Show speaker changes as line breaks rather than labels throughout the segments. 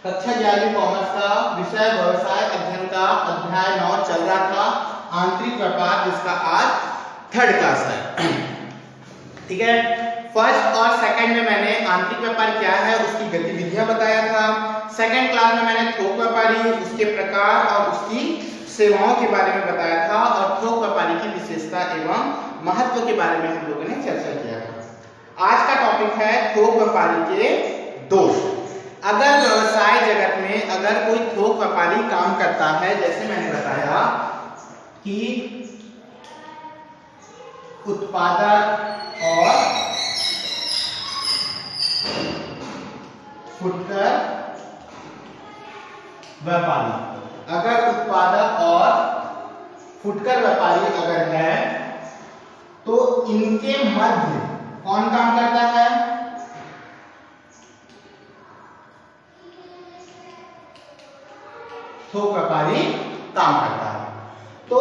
कक्षा 11वीं कॉमर्स का विषय व्यवसाय अध्ययन का अध्याय 9 चल रहा था, आंतरिक व्यापार, जिसका आज थर्ड क्लास है। ठीक है, फर्स्ट और सेकंड में मैंने आंतरिक व्यापार क्या है उसकी गतिविधियां बताया था। सेकंड क्लास में मैंने थोक व्यापारी, उसके प्रकार और उसकी सेवाओं के बारे में बताया था और थोक व्यापारी की विशेषता एवं महत्व के बारे में हम लोगों ने चर्चा किया था। आज का टॉपिक है थोक व्यापारी के दोष। अगर व्यवसाय जगत में अगर कोई थोक व्यापारी काम करता है, जैसे मैंने बताया कि उत्पादक और फुटकर व्यापारी, अगर उत्पादक और फुटकर व्यापारी अगर है तो इनके मध्य कौन काम करता है? थोक व्यापारी काम करता है। तो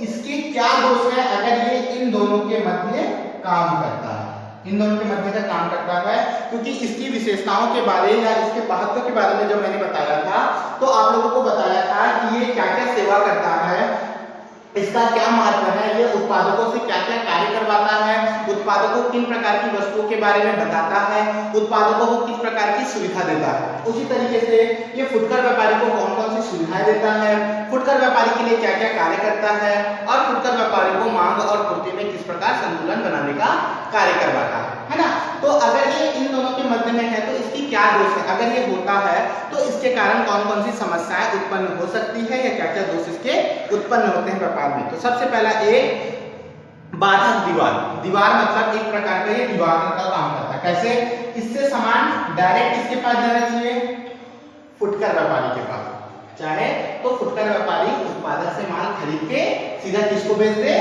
इसके क्या दोष है अगर ये इन दोनों के मध्य काम करता है? इन दोनों के मध्य का काम करता है क्योंकि इसकी विशेषताओं के बारे या इसके महत्व के बारे में जब मैंने बताया था तो आप लोगों को बताया था कि ये क्या क्या सेवा करता है, इसका क्या महत्व है, ये उत्पादकों से क्या क्या कार्य करवाता है, उत्पादकों किन प्रकार की वस्तुओं के बारे में बताता है, उत्पादकों को किस प्रकार की सुविधा देता है। उसी तरीके से ये फुटकर व्यापारी को कौन कौन सी सुविधाएं देता है, फुटकर व्यापारी के लिए क्या क्या कार्य करता है और फुटकर व्यापारी को मांग और पूर्ति में किस प्रकार संतुलन बनाने का कार्य करवाता है ना। तो अगर ये इन दोनों के मध्य में है तो इसकी क्या दोष है? अगर ये होता है तो इसके कारण कौन कौन सी समस्याएं उत्पन्न हो सकती है या क्या क्या दोष इसके उत्पन्न होते हैं व्यापार में। तो सबसे पहला एक बाधक दीवार। दीवार मतलब एक प्रकार का ये दीवार का काम करता है। कैसे? इससे सामान डायरेक्ट किसके पास जाना चाहिए? फुटकर व्यापारी के पास। चाहे तो फुटकर व्यापारी उत्पादक से माल खरीद के सीधा किसको बेच दे?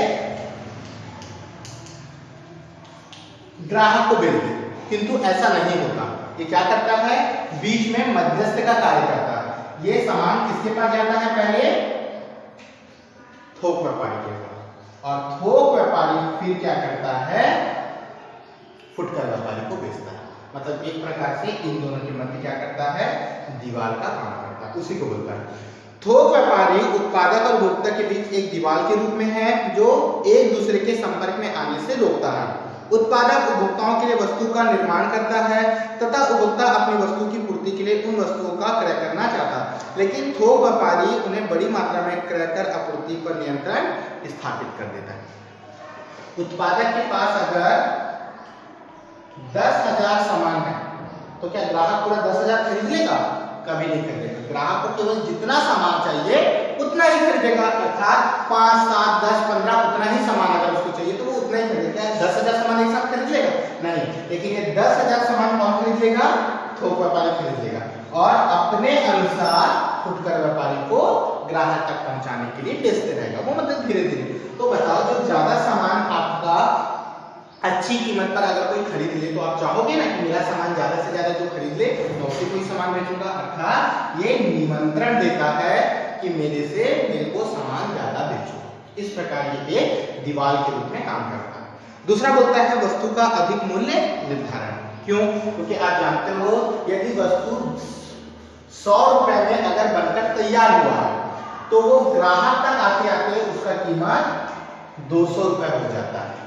ग्राहक को बेच दे। किंतु ऐसा नहीं होता। ये क्या करता है? बीच में मध्यस्थ का कार्य करता है। ये सामान किसके पास जाता है? पहले थोक व्यापारी के पास और थोक व्यापारी फिर क्या करता है? फुटकर व्यापारी को बेचता है। मतलब एक प्रकार से इन दोनों के मध्य क्या करता है? दीवार का काम करता है। उसी को बोलता है थोक व्यापारी। उत्पादक और उपभोक्ता के बीच एक दीवार के रूप में है जो एक दूसरे के संपर्क में आने से रोकता है। उत्पादक उपभोक्ताओं के लिए वस्तु का निर्माण करता है तथा उपभोक्ता अपनी वस्तु की पूर्ति के लिए उन वस्तुओं का क्रय करना चाहता है, लेकिन थोक व्यापारी उन्हें बड़ी मात्रा में क्रय कर आपूर्ति पर नियंत्रण स्थापित कर देता है। उत्पादक के पास अगर 10,000 सामान है तो क्या ग्राहक पूरा 10,000 खरीद लेगा? कभी नहीं खरीदेगा। ग्राहक को केवल जितना सामान चाहिए उतना ही खरीदेगा। अर्थात 5, 7, 10, 15 उतना ही सामान अगर उसको चाहिए तो वो उतना ही खरीदेगा। 10,000 सामान एक साथ खरीद लेगा? नहीं। लेकिन ये 10,000 सामान कौन खरीद लेगा? थोक व्यापारी खरीद लेगा और अपने अनुसार फुटकर व्यापारी को ग्राहक तक पहुंचाने के लिए बेचते रहेगा। वो मतलब धीरे धीरे। तो बताओ, जो ज्यादा सामान आपका अच्छी कीमत पर अगर कोई खरीद ले तो आप चाहोगे ना कि मेरा सामान ज्यादा से ज्यादा जो खरीद ले तो उससे कोई सामान बेचूंगा। अर्थात ये निमंत्रण देता है कि मेरे को सामान ज्यादा बेचो। इस प्रकार ये एक दीवार के रूप में काम करता है। दूसरा बोलता है वस्तु का अधिक मूल्य निर्धारण। क्यों? क्योंकि आप जानते हो यदि वस्तु 100 रुपए में अगर बनकर तैयार हुआ है तो वो ग्राहक तक आते आते उसका कीमत 200 रुपए हो जाता है।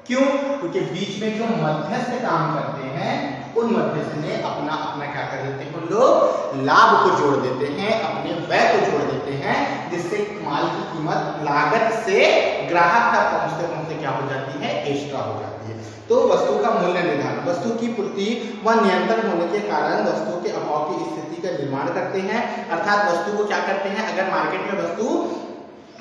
क्यों? क्योंकि बीच में जो मध्यस्थ काम करते हैं उन मध्यस्थ ने अपना क्या कर देते हैं? उन लोग लाभ को जोड़ देते हैं, अपने व्यय को जोड़ देते हैं, जिससे माल की कीमत लागत से ग्राहक तक पहुंचते पहुंचते क्या हो जाती है? एक्स्ट्रा हो जाती है। तो वस्तु का मूल्य निर्धारण, वस्तु की पूर्ति व नियंत्रण होने के कारण वस्तुओं के अभाव की स्थिति का निर्माण करते हैं। अर्थात वस्तु को क्या करते हैं? अगर मार्केट में वस्तु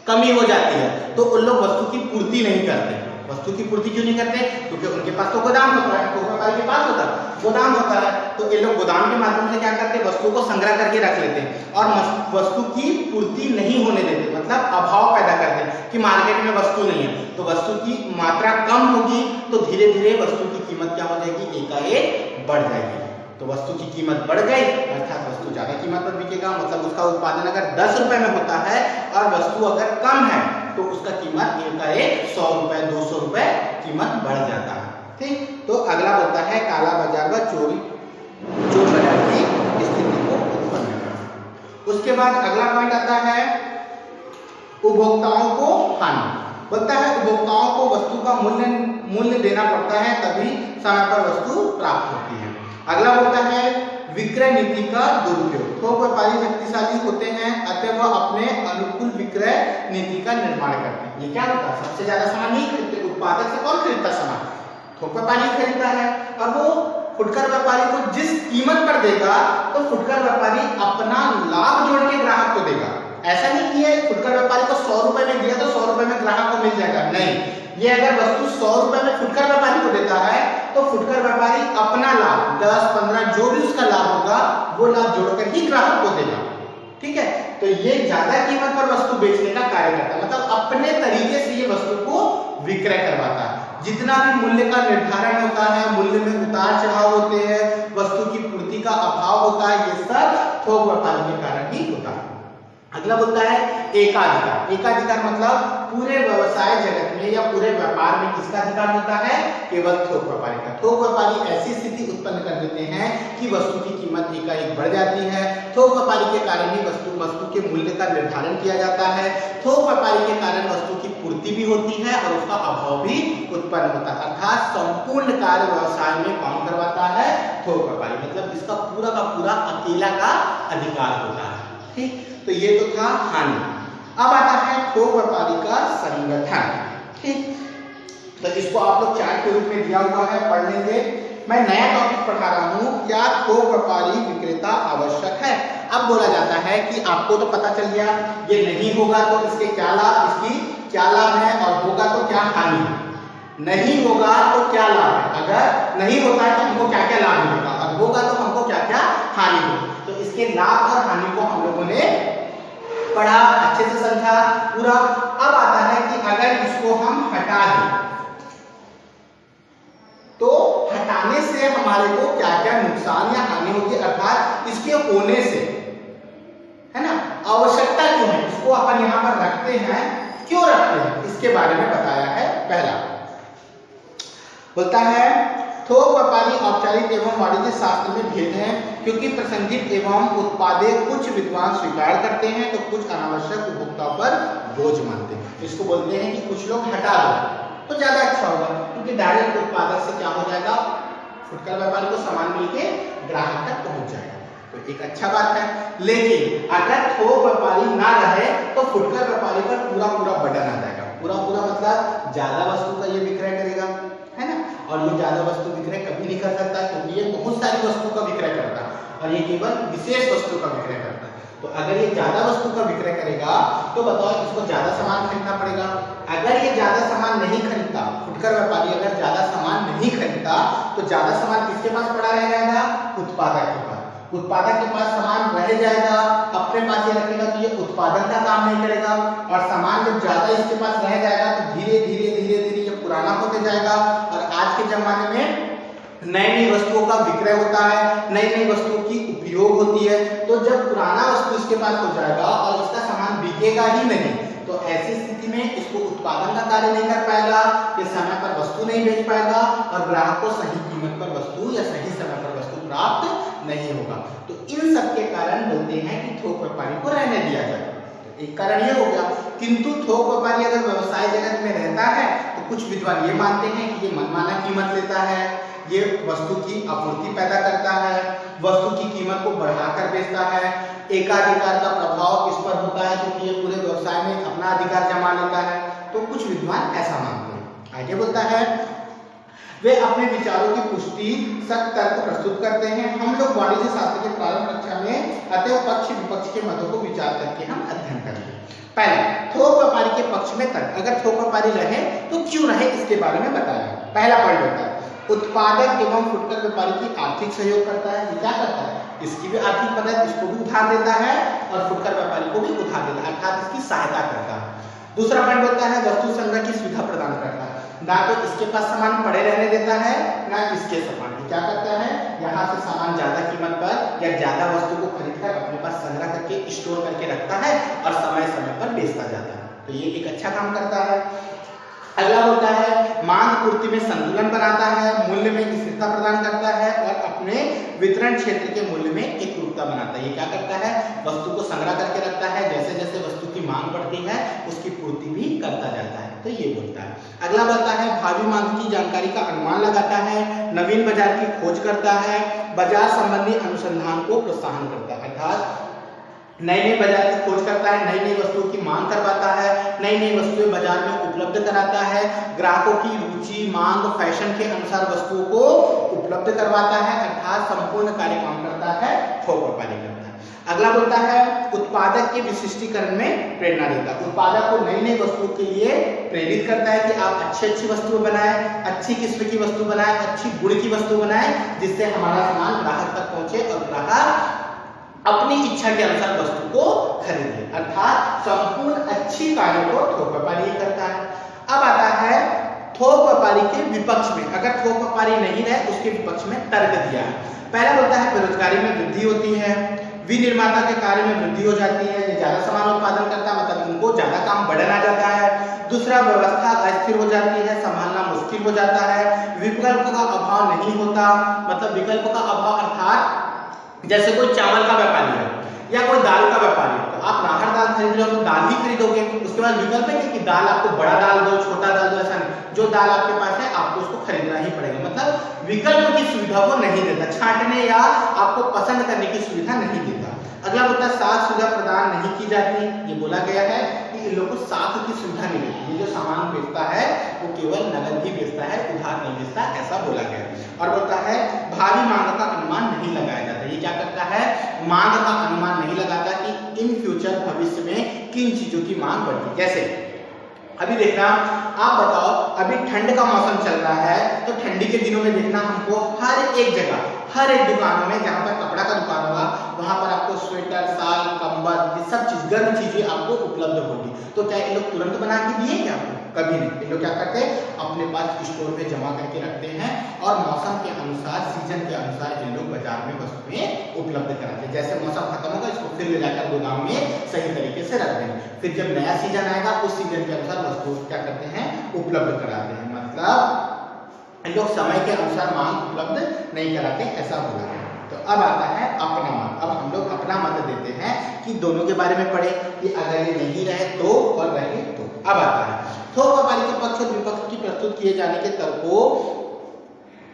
कमी हो जाती है तो उन लोग वस्तु की पूर्ति नहीं करते। वस्तु की पूर्ति क्यों नहीं करते? क्योंकि उनके पास तो गोदाम होता है, थोक व्यापारी के पास होता है गोदाम होता है। तो ये लोग गोदाम के माध्यम से क्या करते हैं? वस्तु को संग्रह करके रख लेते हैं और वस्तु की पूर्ति नहीं होने देते, मतलब अभाव पैदा करते हैं कि मार्केट में वस्तु नहीं है। तो वस्तु की मात्रा कम होगी तो धीरे धीरे वस्तु की कीमत क्या हो जाएगी? एकाएक बढ़ जाएगी। तो वस्तु की कीमत बढ़ गई अर्थात वस्तु ज्यादा कीमत पर बिकेगा। मतलब उसका उत्पादन अगर 10 रुपए में होता है और वस्तु अगर कम है तो उसका कीमत एकाएक 100 रुपए 200 रुपए कीमत बढ़ जाता है। ठीक। तो अगला होता है काला बाजार व चोर बाजार की स्थिति को उत्पन्न बाद अगला पॉइंट आता है उपभोक्ताओं को हानि। बोलता है उपभोक्ताओं को वस्तु का मूल्य देना पड़ता है, तभी समय पर वस्तु प्राप्त होती है। अगला बोलता है विक्रय नीति का दुरुपयोग। थोक व्यापारी शक्तिशाली होते हैं, अतः वह अपने अनुकूल विक्रय नीति का निर्माण करते हैं। ये क्या होता है, सबसे ज्यादा सामान नहीं खरीदते, उत्पादक से कौन खरीदता सामान, थोक व्यापारी खरीदता है। और वो फुटकर व्यापारी को जिस कीमत पर देगा तो फुटकर व्यापारी अपना लाभ जोड़ के ग्राहक को देगा। ऐसा नहीं कि फुटकर व्यापारी को 100 रुपए में दिया तो 100 रुपए में ग्राहक को मिल जाएगा, नहीं। ये अगर वस्तु 100 रुपए में फुटकर व्यापारी को देता है तो फुटकर व्यापारी अपना लाभ 10, 15 जो भी उसका लाभ होगा वो लाभ जोड़कर ही ग्राहक को देगा। ठीक है, तो ये ज्यादा कीमत पर वस्तु बेचने का कार्य करता है, मतलब अपने तरीके से ये वस्तु को विक्रय करवाता है। जितना भी मूल्य का निर्धारण होता है, मूल्य में उतार चढ़ाव होते हैं, वस्तु की पूर्ति का अभाव होता है, ये सब थोक व्यापारी के कारण ही होता है। अगला बोलता है एकाधिकार। एकाधिकार मतलब पूरे व्यवसाय जगत में या पूरे व्यापार में किसका अधिकार होता है, केवल थोक व्यापारी का। थोक व्यापारी ऐसी स्थिति उत्पन्न कर देते हैं कि वस्तु की कीमत एकाएक बढ़ जाती है। थोक व्यापारी के कारण ही वस्तु के मूल्य का निर्धारण किया जाता है। थोक व्यापारी के कारण वस्तु की पूर्ति भी होती है और उसका अभाव भी उत्पन्न होता है। अर्थात संपूर्ण कार्य व्यवसाय में कौन करवाता है, थोक व्यापारी, मतलब जिसका पूरा का पूरा अकेला का अधिकार होता है। ठीक, तो ये तो था हानि। अब आता है थोक व्यापारी का संगठन। ठीक, तो इसको आप लोग चार्ट के रूप में दिया हुआ है, पढ़ लेंगे। मैं नया टॉपिक पढ़ा रहा हूँ, क्या थोक व्यापारी विक्रेता आवश्यक है। अब बोला जाता है कि आपको तो पता चल गया ये नहीं होगा तो इसके क्या लाभ, इसकी क्या लाभ है, और होगा तो क्या हानि है। नहीं होगा तो क्या लाभ है, अगर नहीं होता है तो हमको क्या क्या लाभ मिलेगा, और होगा तो हमको क्या क्या हानि होगी। तो इसके लाभ और हानि को हम लोगों ने पढ़ा, अच्छे से समझा पूरा। अब आता है कि अगर इसको हम हटा दें तो हटाने से हमारे को क्या क्या नुकसान या हानि होगी, अर्थात इसके होने से, है ना, आवश्यकता क्यों है, इसको अपन यहां पर रखते हैं, क्यों रखते हैं, इसके बारे में बताया है। पहला बोलता है थोक व्यापारी औपचारिक एवं वाणिज्य शास्त्र में भेद है, क्योंकि प्रसंगिक एवं उत्पादे कुछ विद्वान स्वीकार करते हैं तो कुछ अनावश्यक उपभोक्ताओं पर बोझ मानते हैं। इसको बोलते हैं कि कुछ लोग हटा दो तो ज्यादा अच्छा होगा, क्योंकि डायरेक्ट उत्पादक से क्या हो जाएगा, फुटकर व्यापारी को सामान मिलके ग्राहक तक पहुंच जाएगा, तो एक अच्छा बात है। लेकिन अगर थोक व्यापारी ना रहे तो फुटकर व्यापारी पर पूरा पूरा बर्डन आ जाएगा। पूरा पूरा मतलब ज्यादा वस्तु का ये विक्रय करेगा, है ना, और ये ज्यादा वस्तु विक्रय कभी नहीं कर सकता, क्योंकि ये बहुत सारी वस्तु का विक्रय करता है और ये केवल विशेष वस्तु का विक्रय करता है। तो अगर ये ज्यादा वस्तु का विक्रय करेगा तो बताओ इसको ज्यादा सामान खरीदना पड़ेगा। अगर ये ज्यादा सामान नहीं खरीदता, फुटकर व्यापारी अगर ज्यादा सामान नहीं खरीदता तो ज्यादा सामान किसके पास पड़ा रह जाएगा, उत्पादक के पास। उत्पादक के पास सामान रह जाएगा, अपने पास ये रखेगा तो ये उत्पादन का काम नहीं करेगा, और सामान जब ज्यादा इसके पास रह जाएगा तो धीरे धीरे धीरे धीरे ये पुराना होते जाएगा। और आज के जमाने में नई नई वस्तुओं का विक्रय होता है, नई नई वस्तुओं की उपयोग होती है, तो जब पुराना वस्तु इसके पास हो जाएगा और इसका सामान बिकेगा ही नहीं, तो ऐसी स्थिति में इसको उत्पादन का कार्य नहीं कर पाएगा, ये समय पर वस्तु नहीं बेच पाएगा और ग्राहक को सही कीमत पर वस्तु या सही समय पर वस्तु प्राप्त नहीं होगा। तो इन सब के कारण बोलते हैं कि थोक व्यापारी को रहने दिया जाए। तो एक कारण ये हो गया। किंतु थोक व्यापारी अगर व्यवसाय जगत में रहता है तो कुछ विद्वान ये मानते हैं कि ये मनमाना कीमत लेता है, ये वस्तु की आपूर्ति पैदा करता है, वस्तु की कीमत को बढ़ाकर बेचता है, एकाधिकार का प्रभाव इस पर होता है क्योंकि ये पूरे व्यवसाय में अपना अधिकार जमा लेता है। तो कुछ विद्वान ऐसा मानते हैं। आगे बोलता है वे अपने विचारों की पुष्टि सख्त तर्क प्रस्तुत करते हैं। हम लोग वाणिज्य शास्त्र के प्रारंभ कक्षा में अतः पक्ष विपक्ष के मतों को विचार करके हम अध्ययन करेंगे। पहले थोक व्यापारी के पक्ष में तर्क, अगर थोक व्यापारी रहे तो क्यों रहे इसके बारे में बताया। पहला पॉइंट होता है उत्पादक एवं फुटकर व्यापारी की आर्थिक सहयोग करता है। ये क्या करता है, इसकी भी आर्थिक मदद, इसको भी उधार देता है और फुटकर व्यापारी को भी उधार देता है, अर्थात इसकी सहायता करता है। दूसरा पॉइंट होता है वस्तु संग्रह की सुविधा प्रदान करता है। ना तो इसके पास सामान पड़े रहने देता है, ना इसके सामान, क्या करता है यहाँ से सामान ज्यादा कीमत पर या ज्यादा वस्तु को खरीदकर अपने पास संग्रह करके स्टोर करके रखता है और समय समय पर बेचता जाता है। तो ये एक अच्छा काम करता है। अगला होता है मांग पूर्ति में संतुलन बनाता है, मूल्य में स्थिरता प्रदान करता है और अपने वितरण क्षेत्र के मूल्य में एकरूपता बनाता है। ये क्या करता है, वस्तु को संग्रह करके रखता है, जैसे जैसे वस्तु की मांग बढ़ती है उसकी पूर्ति भी करता जाता है। तो ये बोलता है। अगला बोलता है भावी मांग की जानकारी का अनुमान लगाता है, नवीन बाजार की खोज करता है, बाजार संबंधी अनुसंधान को प्रोत्साहन करता है। अर्थात नई नई बाजार की खोज करता है, नई नई वस्तुओं की मांग करवाता है, नई नई वस्तुएं बाजार में उपलब्ध कराता है, ग्राहकों की रुचि मांग फैशन के अनुसार वस्तुओं को उपलब्ध करवाता है। अर्थात संपूर्ण कार्य काम करता है, थोक व्यापारी करता है। अगला बोलता है उत्पादक के विशिष्टीकरण में प्रेरणा देता है। उत्पादक को नई नई वस्तुओं के लिए प्रेरित करता है कि आप अच्छी अच्छी वस्तु बनाएं, अच्छी किस्म की वस्तु बनाएं, अच्छी गुण की वस्तु बनाएं, जिससे हमारा सामान ग्राहक तक पहुंचे और ग्राहक अपनी इच्छा के अनुसार वस्तु को खरीदे। अर्थात संपूर्ण अच्छी कार्यों को थोक व्यापारी करता है। अब आता है थोक व्यापारी के विपक्ष में, अगर थोक व्यापारी नहीं रहे उसके विपक्ष में तर्क दिया है। पहला बोलता है बेरोजगारी में वृद्धि होती है, विनिर्माता के कार्य में वृद्धि हो जाती है, ज्यादा सामान उत्पादन करता है मतलब उनको ज्यादा काम बढ़ना जाता है। दूसरा व्यवस्था अस्थिर हो जाती है, संभालना मुश्किल हो जाता है, विकल्प का अभाव नहीं होता, मतलब विकल्प का अभाव अर्थात जैसे कोई चावल का व्यापारी है या कोई दाल का व्यापारी है, तो आप राहड़ दाल खरीद रहे हो तो दाल ही खरीदोगे, उसके बाद विकल्प है कि दाल आपको बड़ा दाल दो छोटा दाल दो, ऐसा नहीं, जो दाल आपके पास है आपको उसको खरीदना ही पड़ेगा। मतलब विकल्प की सुविधा वो नहीं देता, छांटने या आपको पसंद करने की सुविधा नहीं देता। अगला बोलता है साथ सुविधा प्रदान नहीं की जाती। ये बोला गया है कि इन लोगों को साथ की सुविधा नहीं मिलती, ये जो सामान बेचता है वो केवल नगद ही बेचता है, उधार नहीं बेचता, ऐसा बोला गया है। और बोलता है भावी मांग का अनुमान नहीं लगाया जाता। ये क्या करता है, मांग का अनुमान नहीं लगाता कि इन फ्यूचर भविष्य में किन चीजों की मांग बढ़ती। जैसे अभी देखना, आप बताओ अभी ठंड का मौसम चल रहा है तो ठंडी के दिनों में देखना हमको हर एक जगह हर एक दुकानों में जहां पर कपड़ा का दुकान होगा वहां पर आपको स्वेटर साल कंबल ये सब चीज गर्म चीजें आपको उपलब्ध होगी। तो क्या ये लोग तुरंत बना के दिए क्या आपको? कभी नहीं। ये लोग क्या करते हैं, अपने पास स्टोर पे जमा करके रखते हैं और मौसम के अनुसार सीजन के अनुसार इन लोग बाजार में वस्तुएं उपलब्ध कराते हैं। जैसे मौसम खत्म होगा इसको फिर ले जाकर गोदाम में सही तरीके से रख देंगे, फिर जब नया सीजन आएगा उस सीजन के अनुसार वस्तु क्या करते हैं, उपलब्ध कराते हैं। मतलब इन लोग समय के अनुसार मांग उपलब्ध नहीं कराते, ऐसा बोला है। तो अब आता है अपना मत। अब हम लोग अपना मत देते हैं कि दोनों के बारे में पढ़े कि अगर ये नहीं रहे तो और रहे तो। अब आता है थोक व्यापारी के पक्ष और विपक्ष की प्रस्तुत किए जाने के तर्कों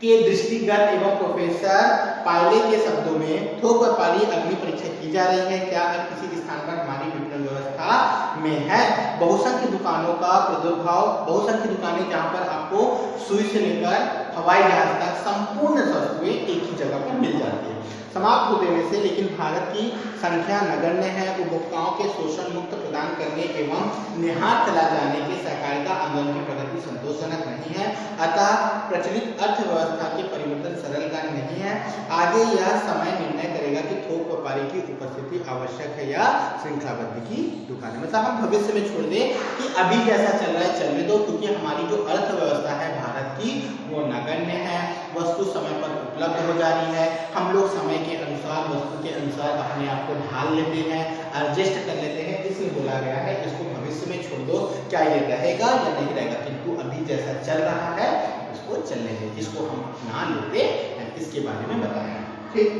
के दृष्टिगत एवं प्रोफेसर पायले के शब्दों में थोक व्यापारी अग्नि परीक्षा की जा रही है क्या किसी स्थान पर हमारी विपणन व्यवस्था में है। बहुसंख्य दुकानों का प्रादुर्भाव, बहुसंख्य दुकानें जहां पर आपको सुई से लेकर हवाई जहाज तक संपूर्ण वस्तुएं एक ही जगह पर मिल जाती है। समाप्त हो देने से लेकिन भारत की संख्या नगण्य है, उपभोक्ताओं के शोषण मुक्त प्रदान करने एवं निहार चला जाने के सहकारिता आंदोलन की प्रगति संतोषजनक नहीं है। अतः प्रचलित अर्थव्यवस्था के परिवर्तन सरल कार्य नहीं है। आगे यह समय निर्णय करेगा कि थोक व्यापारी की उपस्थिति आवश्यक है या श्रृंखलाबद्ध की दुकान। मतलब हम भविष्य में छोड़ दें कि अभी जैसा चल रहा है चलने दो, क्योंकि हमारी जो अर्थव्यवस्था है भारत की वो नगण्य है, वस्तु समय पर उपलब्ध हो जा रही है, हम लोग समय के अनुसार वस्तु के अनुसार अपने आप को ढाल लेते हैं, एडजस्ट कर लेते हैं, इसलिए बोला गया है इसको भविष्य में छोड़ दो, क्या ये रहेगा या नहीं रहेगा, किंतु अभी जैसा चल रहा है इसको चलने दें, इसको हम अपना लेते हैं, इसके बारे में बताया। ठीक,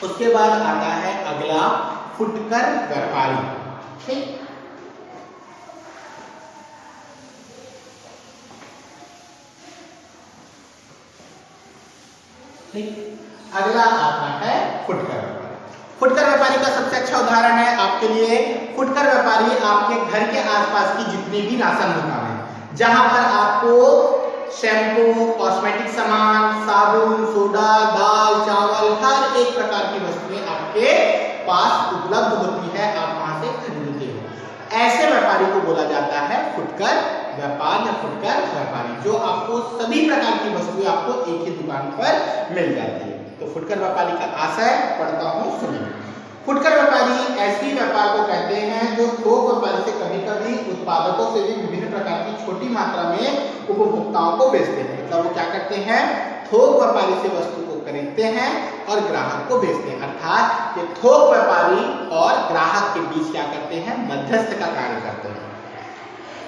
उसके बाद आता है अगला फुटकर व्यापारी। ठीक, अगला आता है फुटकर व्यापारी। फुटकर व्यापारी का सबसे अच्छा उदाहरण है आपके लिए, फुटकर व्यापारी आपके घर के आसपास की जितनी भी राशन दुकान है जहां पर आपको शैम्पू, कॉस्मेटिक सामान, साबुन, सोडा, दाल, चावल, हर एक प्रकार की वस्तुएं आपके पास उपलब्ध होती है, आप वहां से खरीदते हो। ऐसे व्यापारी को बोला जाता है फुटकर व्यापार या फुटकर व्यापारी, जो आपको सभी प्रकार की वस्तुएं आपको एक ही दुकान पर मिल जाती है। तो फुटकर व्यापारी का आशय पढ़ता हूँ, सुनिए। फुटकर व्यापारी ऐसी व्यापार को कहते हैं जो थोक व्यापारी से कभी कभी उत्पादकों से भी विभिन्न प्रकार की छोटी मात्रा में उपभोक्ताओं को बेचते हैं। मतलब वो क्या करते हैं, थोक व्यापारी से वस्तु को खरीदते हैं और ग्राहक को बेचते हैं। अर्थात ये थोक व्यापारी और ग्राहक के बीच क्या करते हैं, मध्यस्थ का कार्य करते हैं।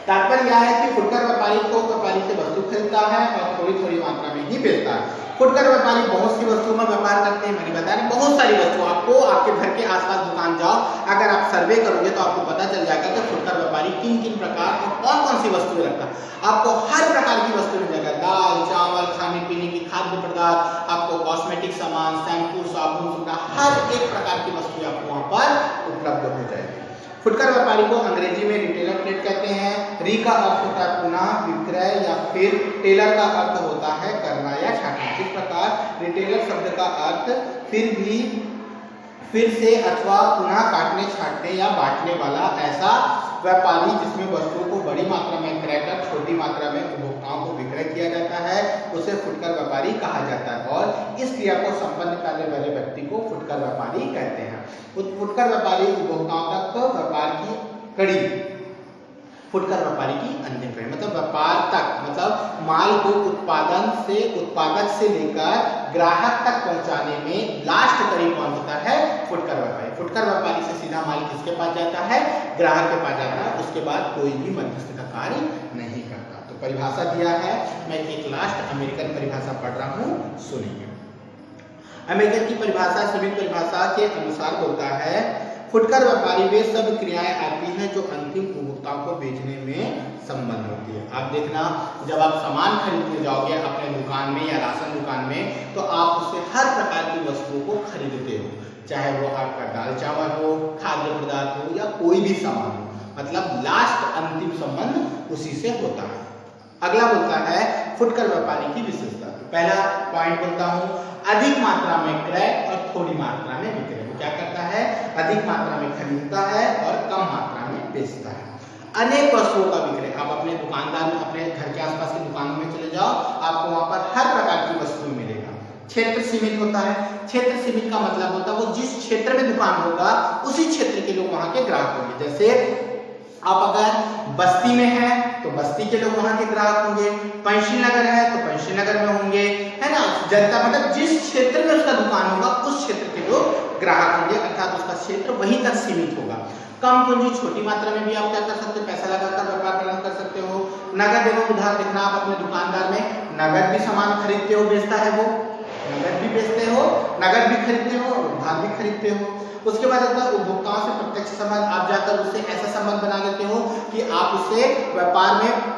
तात्पर्य यह है कि फुटकर व्यापारी को व्यापारी से वस्तु खरीदता है और थोड़ी थोड़ी मात्रा में ही बेचता है। फुटकर व्यापारी बहुत सी वस्तुओं में व्यापार करते हैं। मैंने बताया बहुत सारी वस्तु, आपको आपके घर के आसपास दुकान जाओ, अगर आप सर्वे करोगे तो आपको पता चल जाएगा कि फुटकर व्यापारी किन किन प्रकार और कौन कौन सी वस्तुएं रखता है। आपको हर प्रकार की वस्तु मिल जाएगा, दाल चावल, खाने पीने की खाद्य पदार्थ, आपको कॉस्मेटिक सामान, शैम्पू, साबुन, हर एक प्रकार की वस्तु आपको वहां पर उपलब्ध हो जाएगी। फुटकर व्यापारी को अंग्रेजी में रिटेलर ट्रेड कहते हैं। री का अर्थ होता है पुनः, विक्रय या फिर टेलर का अर्थ होता है करना या छाटना। इस प्रकार रिटेलर शब्द का अर्थ फिर से अथवा पुनः काटने, छाटने या बांटने वाला ऐसा व्यापारी जिसमें वस्तुओं को बड़ी मात्रा में क्रय कर छोटी मात्रा में उपभोक्ताओं को विक्रय किया जाता है, उसे फुटकर व्यापारी कहा जाता है और इस क्रिया को संपन्न करने वाले व्यक्ति को फुटकर व्यापारी कहते हैं। फुटकर व्यापारी उपभोक्ताओं तक व्यापार की कड़ी, फुटकर व्यापारी की अंतिम कड़ी मतलब व्यापार तक, मतलब माल को उत्पादक से लेकर ग्राहक तक पहुंचाने में लास्ट कड़ी कौन होता है? फुटकर व्यापारी। फुटकर व्यापारी से सीधा माल किसके पास जाता है? ग्राहक के पास जाता है, उसके बाद कोई भी मध्यस्थ का कार्य नहीं करता। तो परिभाषा दिया है, मैं एक लास्ट अमेरिकन परिभाषा पढ़ रहा हूं, सुनिए। अमेरिकन की परिभाषा सीमित परिभाषा के अनुसार बोलता है, फुटकर व्यापारी वे सब क्रियाएं आती हैं जो अंतिम उपभोक्ताओं को बेचने में संबंध होती है। आप देखना, जब आप सामान खरीदने जाओगे अपने दुकान में या राशन दुकान में, तो आप उससे हर प्रकार की वस्तुओं को खरीदते हो, चाहे वो आपका दाल चावल हो, खाद्य पदार्थ हो या कोई भी सामान हो, मतलब लास्ट अंतिम संबंध उसी से होता है। अगला बोलता है फुटकर व्यापारी की विशेषता। पहला पॉइंट बोलता हूं, अधिक मात्रा में क्रय और थोड़ी मात्रा में विक्रय। क्या करता है? अधिक मात्रा में खरीदता है और कम मात्रा में बेचता है। अनेक वस्तुओं का विक्रय। आप अपने दुकानदार में, अपने घर के आसपास की दुकानों में चले जाओ, आपको वहां पर हर प्रकार की वस्तु मिलेगा। क्षेत्र सीमित होता है। क्षेत्र सीमित का मतलब होता है वो जिस क्षेत्र में दुकान होगा उसी क्षेत्र के लोग वहां के ग्राहक होंगे। जैसे आप अगर बस्ती में हैं तो बस्ती के लोग वहां के ग्राहक होंगे, पंशी नगर है तो पंशी नगर में होंगे, है ना। जनता मतलब जिस क्षेत्र में उसका दुकान होगा उस क्षेत्र के लोग ग्राहक होंगे, अर्थात उसका क्षेत्र वहीं तक सीमित होगा। कम पूंजी, छोटी मात्रा में भी आप क्या कर सकते हो? पैसा लगाकर व्यापार प्रारंभ कर सकते हो। नगद एवं उधार। देखना, आप अपने दुकानदार में नगद भी सामान खरीदते हो, बेचता है वो, नगद भी बेचते हो, नगद भी खरीदते हो और उधार भी खरीदते हो। उसके बाद आता है उपभोक्ताओं से प्रत्यक्ष संबंध। आप जाकर उससे ऐसा संबंध बना लेते हो कि आप उसे व्यापार में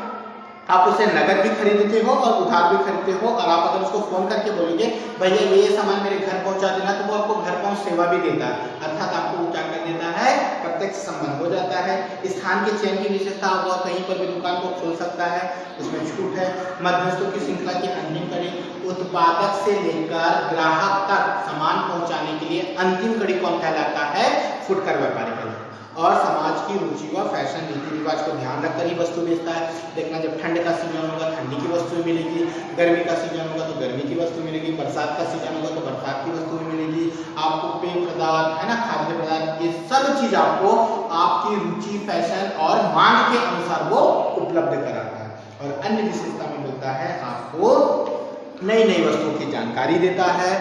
आप उसे नगद भी खरीदते हो और उधार भी खरीदते हो, और आप अगर उसको फोन करके बोलोगे भैया ये सामान मेरे घर पहुंचा देना, तो वो आपको घर पहुंच सेवा भी देता है, अर्थात आपको वो क्या कर देता है? प्रत्यक्ष संबंध हो जाता है। स्थान के चयन की विशेषता, हुआ कहीं पर भी दुकान को खोल सकता है, उसमें छूट है। मध्यस्थों की श्रृंखला की अंतिम कड़ी। उत्पादक से लेकर ग्राहक तक सामान पहुंचाने के लिए अंतिम कड़ी कौन कहलाता है? फुटकर व्यापारी कहलाता है। और समाज की रुचि व फैशन रीति रिवाज को ध्यान रखकर ही वस्तु बेचता है। देखना, जब ठंड का सीजन होगा ठंडी की वस्तु मिलेगी, गर्मी का सीजन होगा तो गर्मी की वस्तु मिलेगी, बरसात का सीजन होगा तो बरसात की वस्तु मिलेगी। आपको पेय पदार्थ, है ना, खाद्य पदार्थ, ये सब चीज आपको आपकी रुचि, फैशन और मांग के अनुसार वो उपलब्ध कराता है। और अन्य विशेषता में मिलता है आपको नई नई वस्तुओं की जानकारी देता है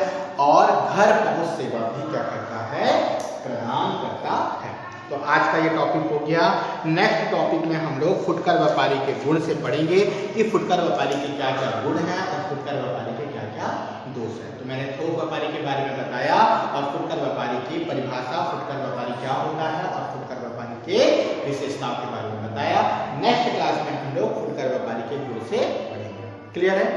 और घर पहुंच सेवा भी क्या करता है? प्रदान करता है। तो आज का ये टॉपिक हो गया। नेक्स्ट टॉपिक में हम लोग फुटकर व्यापारी के गुण से पढ़ेंगे कि फुटकर व्यापारी के क्या क्या गुण हैं और फुटकर व्यापारी के क्या क्या दोष हैं। तो मैंने थोक व्यापारी के बारे में बताया और फुटकर व्यापारी की परिभाषा, फुटकर व्यापारी क्या होता है और फुटकर व्यापारी के विशेषताओं के बारे में बताया। नेक्स्ट क्लास में हम लोग फुटकर व्यापारी के गुण से पढ़ेंगे। क्लियर है?